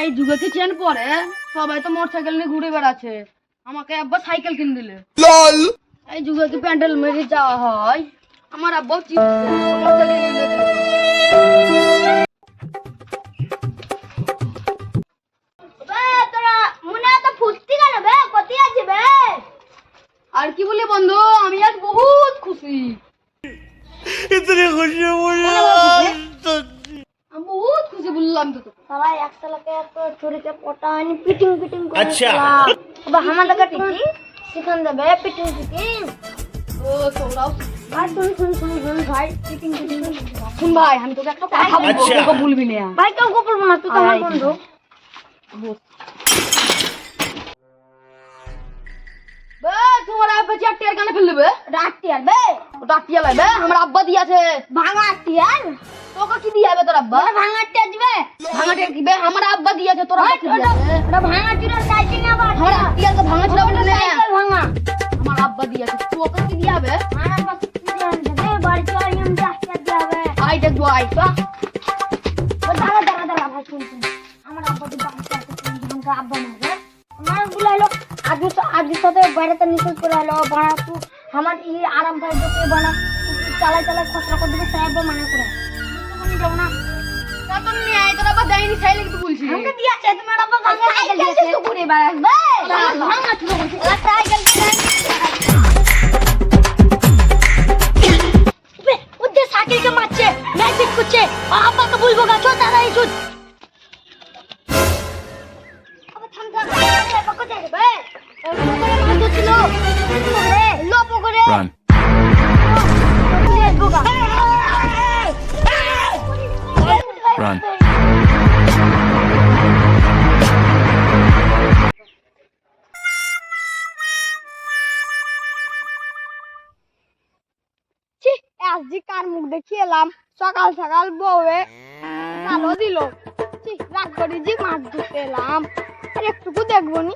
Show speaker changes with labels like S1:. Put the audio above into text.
S1: এই যুগে কি চেন পরে সবাই তো মোটরসাইকেল নিয়ে ঘুরে বেড়াচ্ছে, আমাকে আব্বা সাইকেল কিনে দিলে। এই যুগে কি প্যান্ডেল মেরে যাওয়া হয়, আমার আব্বা মোটরসাইকেল কিনে দিল। আর কি বলি বন্ধু, আমি আজ বহুত খুশি। আমি বহুত খুশি বললাম তো তোকে।
S2: সবাই একসাথে চুরিকে পটানি পিটিং পিটিং করে। আচ্ছা বাবা আমাদের টিটি শিখান দেবে পিটিং পিটিং।
S1: ও তোরাও
S2: ভাই শুন ভাই পিটিং পিটিং
S1: শুন ভাই, আমি তোকে একটা কথা বলবো, তোকে বলবি না।
S2: ভাই কেউ গোপন বলবো না, তুই তো আমার বন্ধু।
S1: বে তোমার আব্বা চারটিয়ার গানে ফেল দেবে।
S2: রাটিয়ার বে
S1: ওটা টিয়া লাগবে, আমার আব্বা দিয়েছে।
S2: ভাঙা টিয়ার
S1: তোকে কি দিয়াবে তোর আব্বা?
S2: ভাঙা টিয়ার দিবে।
S1: ভাঙা টিয়া কি বে, আমার আব্বা দিয়েছে। তোর আব্বা কি দিয়েছে?
S2: ওটা ভাঙা টিয়ার সাইকেল না বাবা।
S1: আমার টিয়া তো ভাঙা ছিল বলে না,
S2: সাইকেল ভাঙা
S1: আমার আব্বা দিয়েছে। তোকে কি দিয়াবে?
S2: আমার পাশে কি দেবে বাড়িতে আইম রাটিয়ার দিবে।
S1: আই দেখবো আই তো।
S2: দাঁড়া ভাই শুন আমার আব্বা তো ভাঙা আব্বা মারবে। আমার বুলাইলো আজ সাথে বাইরেতে নিচে করে আলো বাড়া তু আমার এই আরাম ভাই দেখে বানা চালাই খসড়া করে দিবে সাহেব মানা করে তুমি যাও না।
S1: তো নিয়ে আই, তোর আব্বা দেয়নি সাইলে কি বলছিস?
S2: আমাকে দিয়েছে তোমার আব্বা ভাঙা সাইকেল দিয়েছে তো ঘুরে বেড়াবে ভাঙা ছিল বলছি সাইকেল বে ওদের সাইকেলকে মারছে ম্যাজিক করছে আব্বাকে বলবো গা চল তাড়াতাড়ি চল। আবার থাম বাবা যাবে বে ওরে মার দিছিল ওরে লোপ করে
S3: Run. Run.
S2: আজকে কার মুখ দেখিয়ে এলাম সকাল সকাল বউয়ে ভালো দিল। রাগ করে যে মাছ ধরতে এলাম আর একটুকু দেখবো নি।